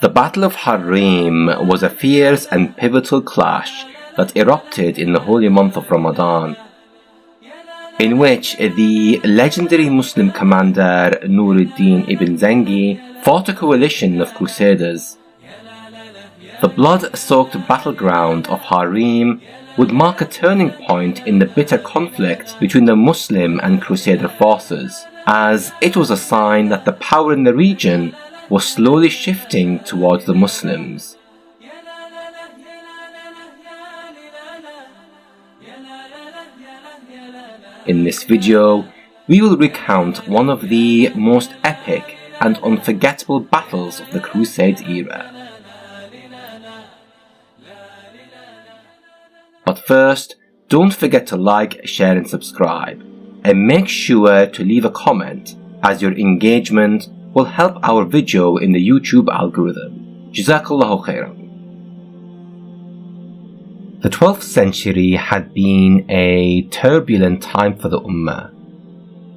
The Battle of Harim was a fierce and pivotal clash that erupted in the holy month of Ramadan, in which the legendary Muslim commander Nuruddin ibn Zengi fought a coalition of Crusaders. The blood-soaked battleground of Harim would mark a turning point in the bitter conflict between the Muslim and Crusader forces, as it was a sign that the power in the region was slowly shifting towards the Muslims. In this video, we will recount one of the most epic and unforgettable battles of the Crusade era. But first, don't forget to like, share and subscribe, and make sure to leave a comment, as your engagement will help our video in the YouTube algorithm. Jazakallahu khairan. The 12th century had been a turbulent time for the Ummah.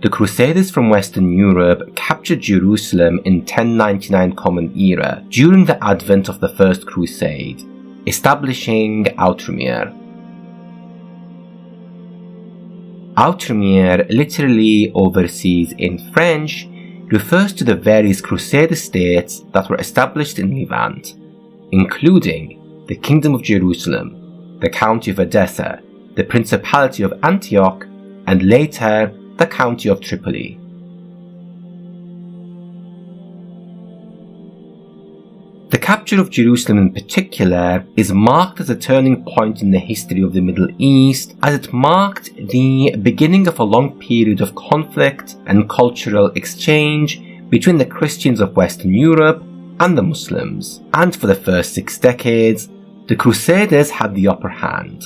The Crusaders from Western Europe captured Jerusalem in 1099 Common Era during the advent of the First Crusade, establishing Outremer. Outremer, literally overseas in French, refers to the various Crusader states that were established in Levant, including the Kingdom of Jerusalem, the County of Edessa, the Principality of Antioch, and later the County of Tripoli. The capture of Jerusalem in particular is marked as a turning point in the history of the Middle East, as it marked the beginning of a long period of conflict and cultural exchange between the Christians of Western Europe and the Muslims, and for the first 6 decades, the Crusaders had the upper hand.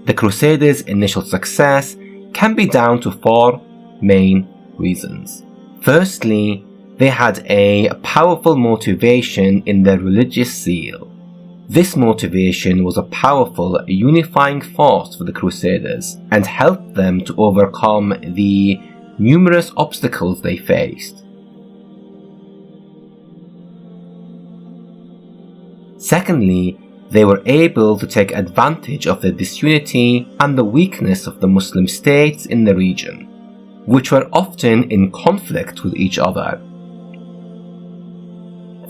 The Crusaders' initial success can be down to 4 main reasons. Firstly, they had a powerful motivation in their religious zeal. This motivation was a powerful unifying force for the Crusaders and helped them to overcome the numerous obstacles they faced. Secondly, they were able to take advantage of the disunity and the weakness of the Muslim states in the region, which were often in conflict with each other.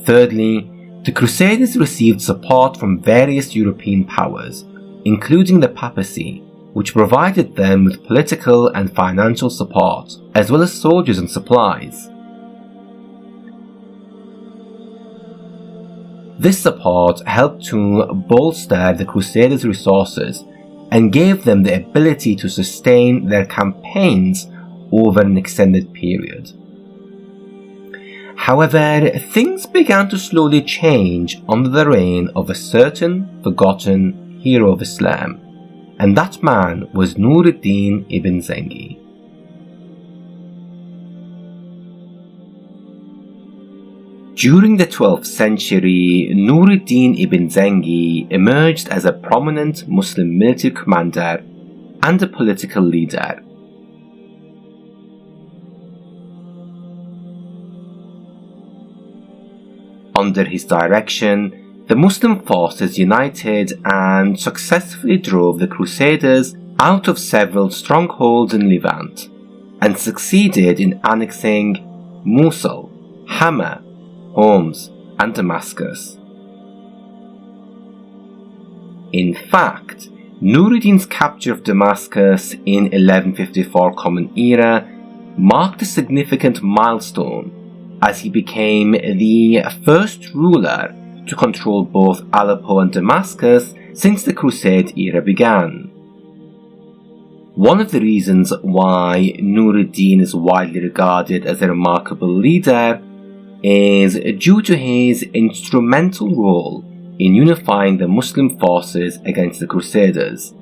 Thirdly, the Crusaders received support from various European powers, including the papacy, which provided them with political and financial support, as well as soldiers and supplies. This support helped to bolster the Crusaders' resources and gave them the ability to sustain their campaigns over an extended period. However, things began to slowly change under the reign of a certain forgotten hero of Islam, and that man was Nuruddin ibn Zengi. During the 12th century, Nuruddin ibn Zengi emerged as a prominent Muslim military commander and a political leader. Under his direction, the Muslim forces united and successfully drove the Crusaders out of several strongholds in Levant, and succeeded in annexing Mosul, Hama, Homs, and Damascus. In fact, Nuruddin's capture of Damascus in 1154 Common Era marked a significant milestone, as he became the first ruler to control both Aleppo and Damascus since the Crusade era began. One of the reasons why Nuruddin is widely regarded as a remarkable leader is due to his instrumental role in unifying the Muslim forces against the Crusaders.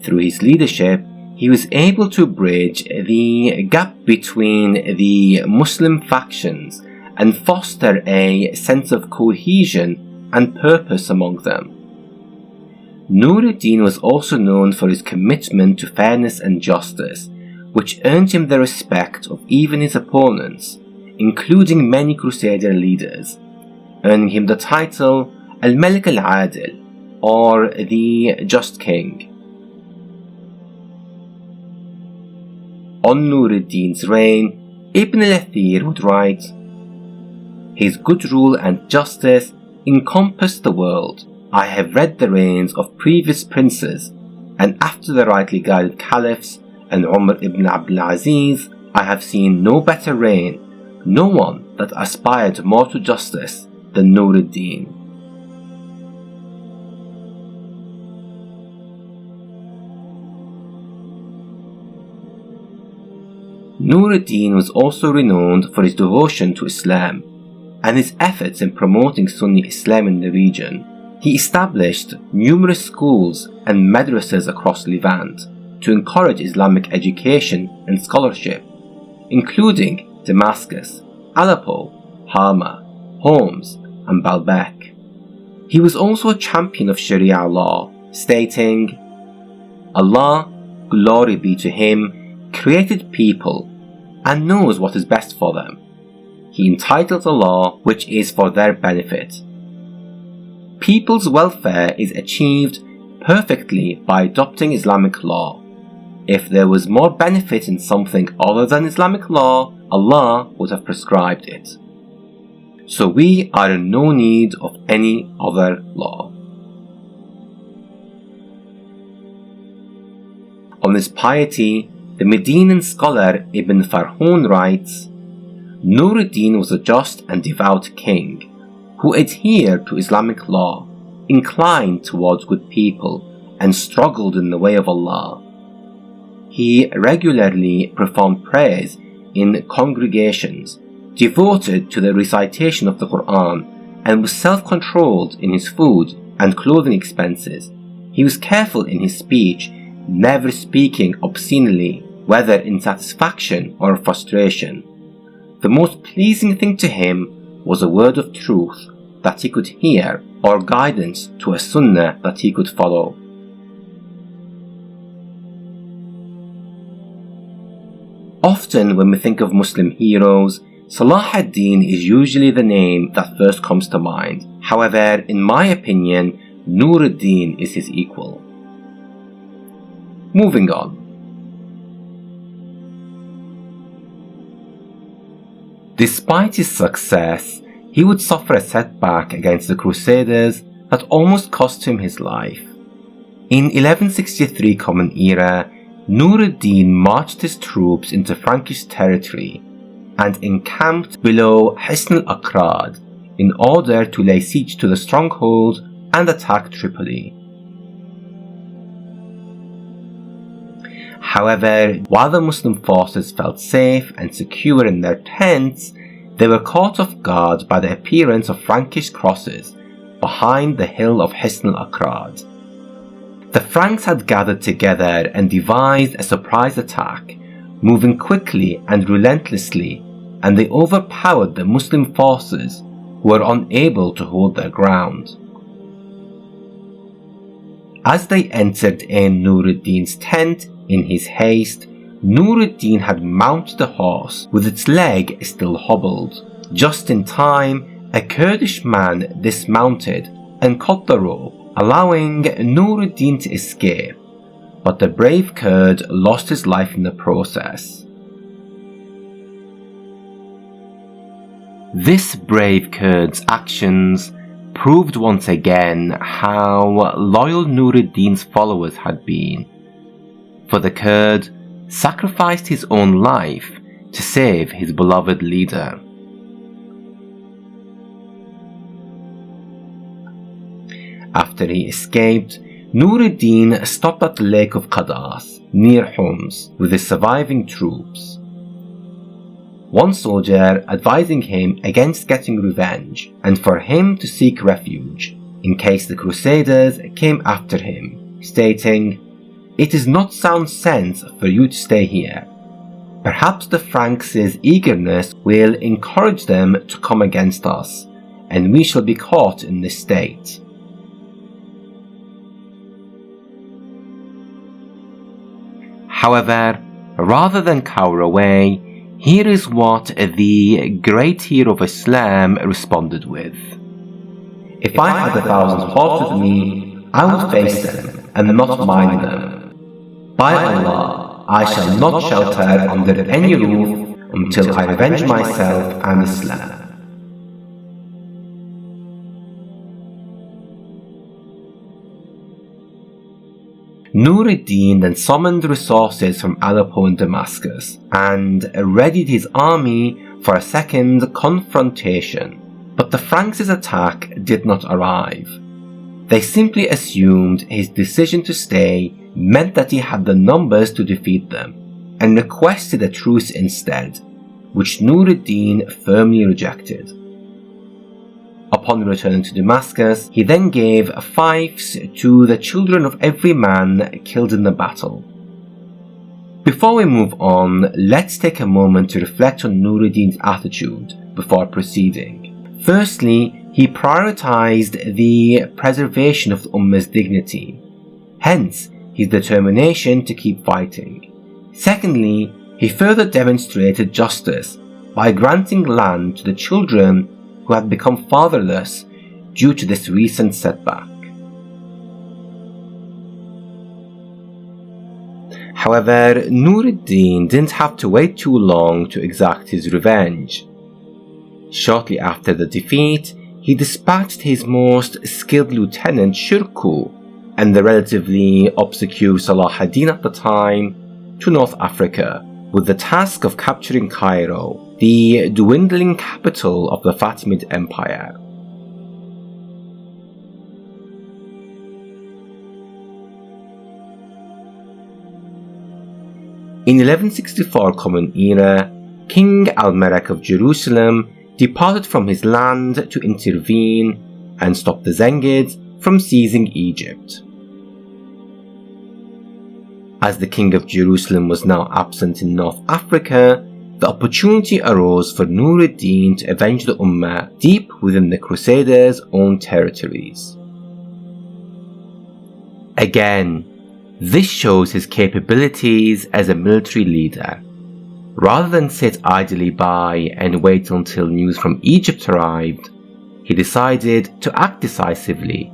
Through his leadership, he was able to bridge the gap between the Muslim factions and foster a sense of cohesion and purpose among them. Nuruddin was also known for his commitment to fairness and justice, which earned him the respect of even his opponents, including many Crusader leaders, earning him the title Al-Malik al-Adil, or the Just King. On Nur ad-Din's reign, Ibn al-Athir would write, "His good rule and justice encompassed the world. I have read the reigns of previous princes, and after the rightly guided caliphs and Umar ibn Abdul Aziz, I have seen no better reign, no one that aspired more to justice than Nur ad-Din." Nur ad-Din was also renowned for his devotion to Islam and his efforts in promoting Sunni Islam in the region. He established numerous schools and madrasas across Levant to encourage Islamic education and scholarship, including Damascus, Aleppo, Hama, Homs, and Baalbek. He was also a champion of Sharia law, stating, "Allah, glory be to Him, created people and knows what is best for them. He entitles a law which is for their benefit. People's welfare is achieved perfectly by adopting Islamic law. If there was more benefit in something other than Islamic law, Allah would have prescribed it. So we are in no need of any other law." On his piety, the Medinan scholar Ibn Farhun writes, "Nur ad-Din was a just and devout king who adhered to Islamic law, inclined towards good people, and struggled in the way of Allah. He regularly performed prayers in congregations, devoted to the recitation of the Quran, and was self-controlled in his food and clothing expenses. He was careful in his speech, never speaking obscenely, whether in satisfaction or frustration. The most pleasing thing to him was a word of truth that he could hear, or guidance to a sunnah that he could follow." Often when we think of Muslim heroes, Salah ad-Din is usually the name that first comes to mind. However, in my opinion, Nur ad-Din is his equal. Moving on. Despite his success, he would suffer a setback against the Crusaders that almost cost him his life. In 1163 Common Era, Nur ad-Din marched his troops into Frankish territory and encamped below Hisn al-Akrad in order to lay siege to the stronghold and attack Tripoli. However, while the Muslim forces felt safe and secure in their tents, they were caught off guard by the appearance of Frankish crosses behind the hill of Hisn al-Akrad. The Franks had gathered together and devised a surprise attack, moving quickly and relentlessly, and they overpowered the Muslim forces who were unable to hold their ground. As they entered in Nur ad-Din's tent in his haste, Nur ad-Din had mounted a horse with its leg still hobbled. Just in time, a Kurdish man dismounted and cut the rope, allowing Nur ad-Din to escape, but the brave Kurd lost his life in the process. This brave Kurd's actions proved once again how loyal Nur ad-Din's followers had been, for the Kurd sacrificed his own life to save his beloved leader. After he escaped, Nur ad-Din stopped at the lake of Qadas, near Homs, with his surviving troops. One soldier advising him against getting revenge and for him to seek refuge in case the Crusaders came after him, stating, "It is not sound sense for you to stay here. Perhaps the Franks' eagerness will encourage them to come against us, and we shall be caught in this state." However, Rather than cower away, here is what the great hero of Islam responded with. If I had 1,000 horses with me, I would face them and not mind them. By Allah, I shall not shelter under any roof until I revenge myself and Islam. Nur ad-Din then summoned resources from Aleppo and Damascus and readied his army for a second confrontation. But the Franks' attack did not arrive. They simply assumed his decision to stay meant that he had the numbers to defeat them, and requested a truce instead, which Nur ad-Din firmly rejected. Upon returning to Damascus, he then gave fiefs to the children of every man killed in the battle. Before we move on, let's take a moment to reflect on Nur ad-Din's attitude before proceeding. Firstly, he prioritized the preservation of the Ummah's dignity, hence his determination to keep fighting. Secondly, he further demonstrated justice by granting land to the children who had become fatherless due to this recent setback. However, Nur ad-Din didn't have to wait too long to exact his revenge. Shortly after the defeat, he dispatched his most skilled lieutenant Shirkuh and the relatively obscure Salah ad-Din at the time to North Africa with the task of capturing Cairo, the dwindling capital of the Fatimid Empire. In 1164 Common Era, King Al-Merek of Jerusalem departed from his land to intervene and stop the Zengids from seizing Egypt. As the King of Jerusalem was now absent in North Africa, the opportunity arose for Nur ad-Din to avenge the Ummah deep within the Crusaders' own territories. Again, this shows his capabilities as a military leader. Rather than sit idly by and wait until news from Egypt arrived, he decided to act decisively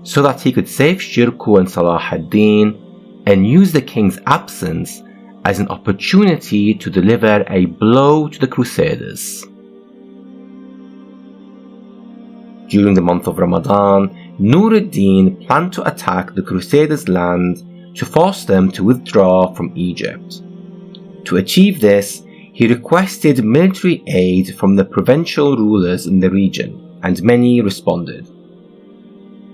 so that he could save Shirkuh and Salah ad-Din and use the king's absence as an opportunity to deliver a blow to the Crusaders. During the month of Ramadan, Nur ad-Din planned to attack the Crusaders' land to force them to withdraw from Egypt. To achieve this, he requested military aid from the provincial rulers in the region, and many responded.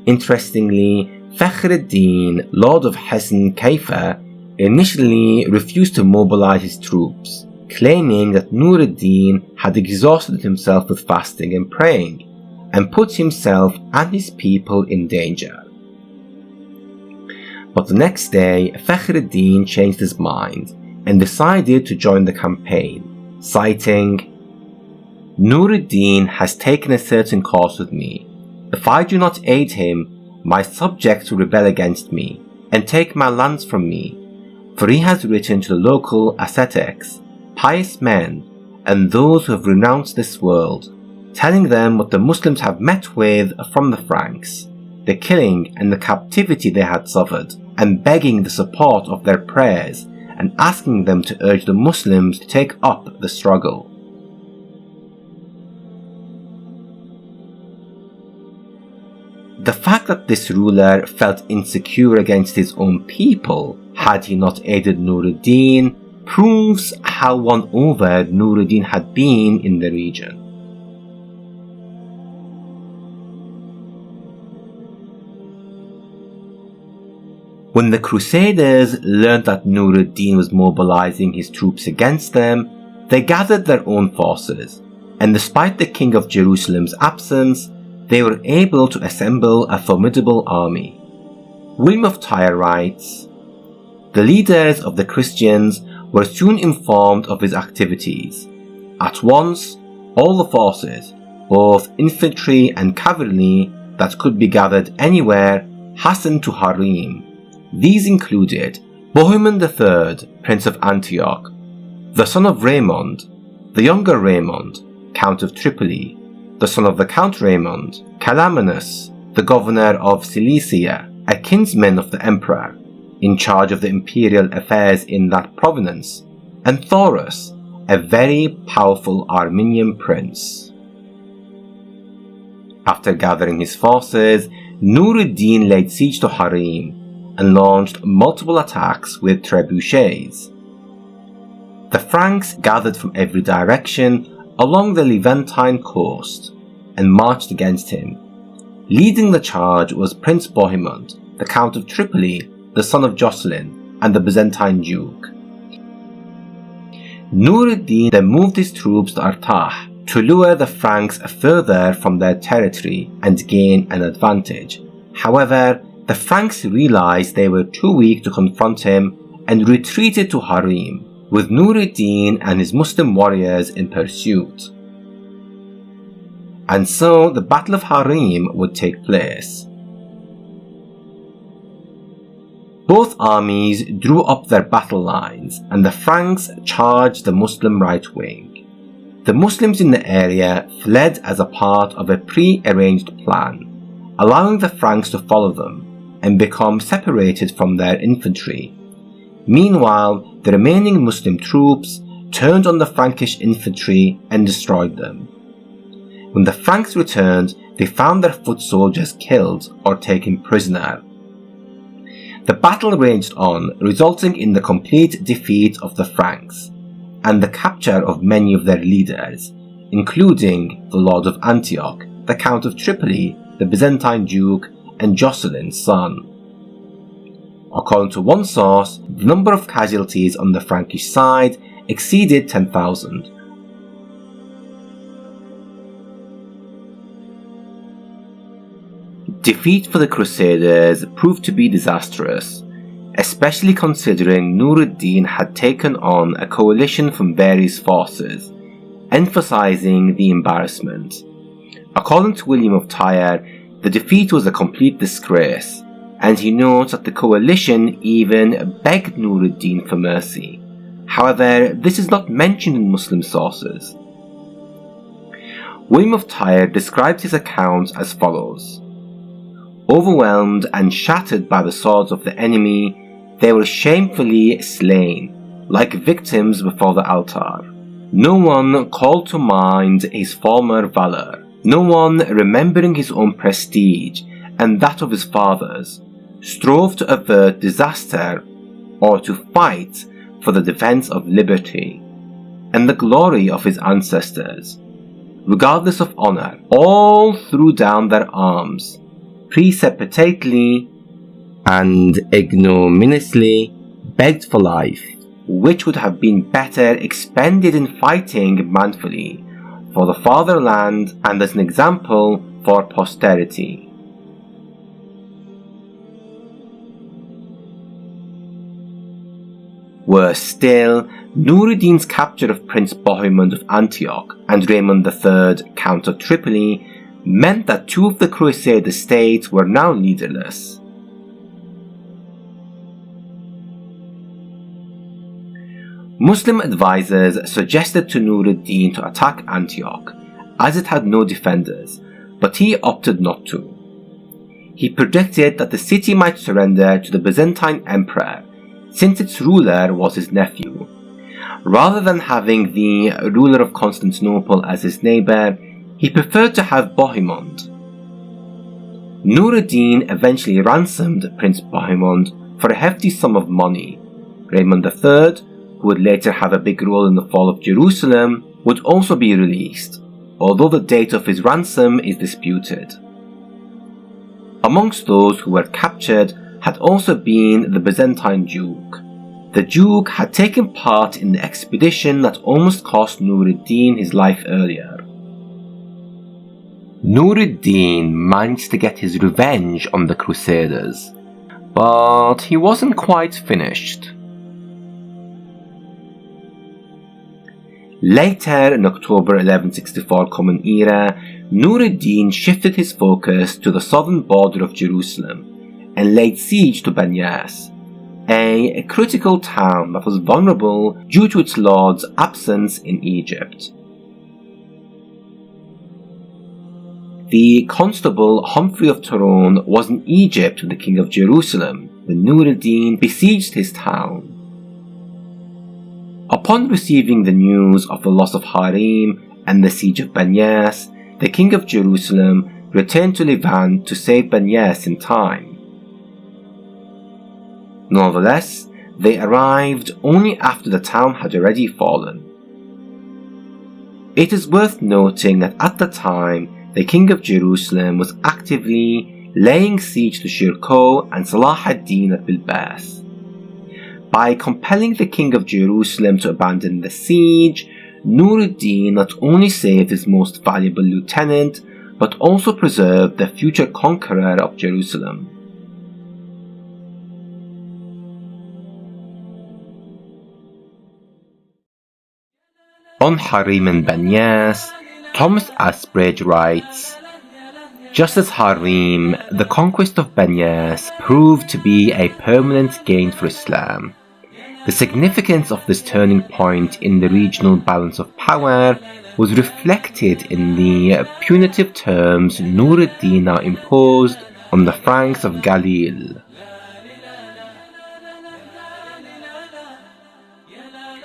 Interestingly, Fakhr ad-Din, Lord of Hisn Kaifa, initially refused to mobilize his troops, claiming that Nur ad-Din had exhausted himself with fasting and praying, and put himself and his people in danger. But the next day, Fakhr ad-Din changed his mind and decided to join the campaign, citing, "Nur ad-Din has taken a certain course with me. If I do not aid him, my subjects will rebel against me and take my lands from me, for he has written to the local ascetics, pious men, and those who have renounced this world, telling them what the Muslims have met with from the Franks, the killing and the captivity they had suffered, and begging the support of their prayers and asking them to urge the Muslims to take up the struggle." The fact that this ruler felt insecure against his own people had he not aided Nur ad-Din proves how won over Nur ad-Din had been in the region. When the Crusaders learned that Nur ad-Din was mobilizing his troops against them, they gathered their own forces, and despite the King of Jerusalem's absence, they were able to assemble a formidable army. William of Tyre writes, "The leaders of the Christians were soon informed of his activities. At once, all the forces, both infantry and cavalry, that could be gathered anywhere, hastened to Harim. These included Bohemond III, Prince of Antioch, the son of Raymond, the younger Raymond, Count of Tripoli, the son of the Count Raymond, Calamanus, the governor of Cilicia, a kinsman of the emperor, in charge of the imperial affairs in that province, and Thorus, a very powerful Armenian prince. After gathering his forces, Nur-ad-Din laid siege to Harim and launched multiple attacks with trebuchets. The Franks gathered from every direction along the Levantine coast and marched against him. Leading the charge was Prince Bohemond, the Count of Tripoli, the son of Jocelyn, and the Byzantine Duke. Nur-ad-Din then moved his troops to Artah to lure the Franks further from their territory and gain an advantage. However, the Franks realized they were too weak to confront him and retreated to Harim, with Nur-ad-Din and his Muslim warriors in pursuit. And so the Battle of Harim would take place. Both armies drew up their battle lines and the Franks charged the Muslim right wing. The Muslims in the area fled as a part of a pre-arranged plan, allowing the Franks to follow them and become separated from their infantry. Meanwhile, the remaining Muslim troops turned on the Frankish infantry and destroyed them. When the Franks returned, they found their foot soldiers killed or taken prisoner. The battle raged on, resulting in the complete defeat of the Franks and the capture of many of their leaders, including the Lord of Antioch, the Count of Tripoli, the Byzantine Duke, and Jocelyn's son. According to one source, the number of casualties on the Frankish side exceeded 10,000. Defeat for the Crusaders proved to be disastrous, especially considering Nur-ad-Din had taken on a coalition from various forces, emphasizing the embarrassment. According to William of Tyre, the defeat was a complete disgrace, and he notes that the coalition even begged Nur-ad-Din for mercy. However, this is not mentioned in Muslim sources. William of Tyre describes his account as follows: overwhelmed and shattered by the swords of the enemy, they were shamefully slain, like victims before the altar. No one called to mind his former valor, no one remembering his own prestige and that of his fathers, strove to avert disaster or to fight for the defense of liberty and the glory of his ancestors. Regardless of honor, all threw down their arms, precipitately and ignominiously begged for life, which would have been better expended in fighting manfully for the fatherland and as an example for posterity. Worse still, Nur-ad-Din's capture of Prince Bohemond of Antioch and Raymond III, Count of Tripoli, meant that two of the Crusader states were now leaderless. Muslim advisors suggested to Nur-ad-Din to attack Antioch, as it had no defenders, but he opted not to. He predicted that the city might surrender to the Byzantine emperor, since its ruler was his nephew. Rather than having the ruler of Constantinople as his neighbour, he preferred to have Bohemond. Nur-ad-Din eventually ransomed Prince Bohemond for a hefty sum of money. Raymond III, who would later have a big role in the fall of Jerusalem, would also be released, although the date of his ransom is disputed. Amongst those who were captured had also been the Byzantine Duke. The Duke had taken part in the expedition that almost cost Nur-ad-Din his life earlier. Nur-ad-Din managed to get his revenge on the Crusaders, but he wasn't quite finished. Later, in October 1164 Common Era, Nur-ad-Din shifted his focus to the southern border of Jerusalem and laid siege to Banyas. a critical town that was vulnerable due to its lord's absence in Egypt. The constable Humphrey of Tyrone was in Egypt with the king of Jerusalem when Nur ad-Din besieged his town. Upon receiving the news of the loss of Harim and the siege of Banyas, the king of Jerusalem returned to Levant to save Banyas in time. Nonetheless, they arrived only after the town had already fallen. It is worth noting that at the time, the king of Jerusalem was actively laying siege to Shirkuh and Salah ad-Din at Bilbas. By compelling the king of Jerusalem to abandon the siege, Nur ad-Din not only saved his most valuable lieutenant, but also preserved the future conqueror of Jerusalem. On Harim and Banyas, Thomas Asbridge writes, "Just as Harim, the conquest of Banyas proved to be a permanent gain for Islam. The significance of this turning point in the regional balance of power was reflected in the punitive terms Nur ad-Din now imposed on the Franks of Galil.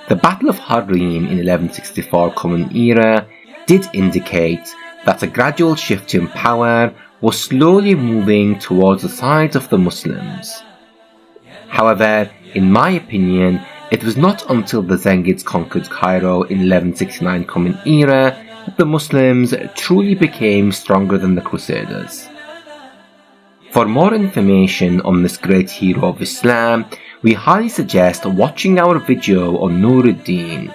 The Battle of Harim in 1164 Common Era did indicate that a gradual shift in power was slowly moving towards the side of the Muslims. However, in my opinion, it was not until the Zengids conquered Cairo in 1169 Common Era that the Muslims truly became stronger than the Crusaders. For more information on this great hero of Islam, we highly suggest watching our video on Nur ad-Din.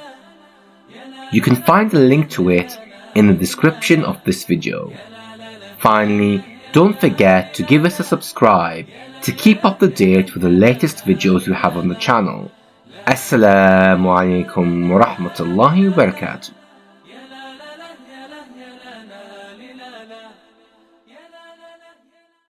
You can find a link to it in the description of this video. Finally, don't forget to give us a subscribe to keep up to date with the latest videos we have on the channel. Assalamu alaikum wa rahmatullahi wa barakatuh.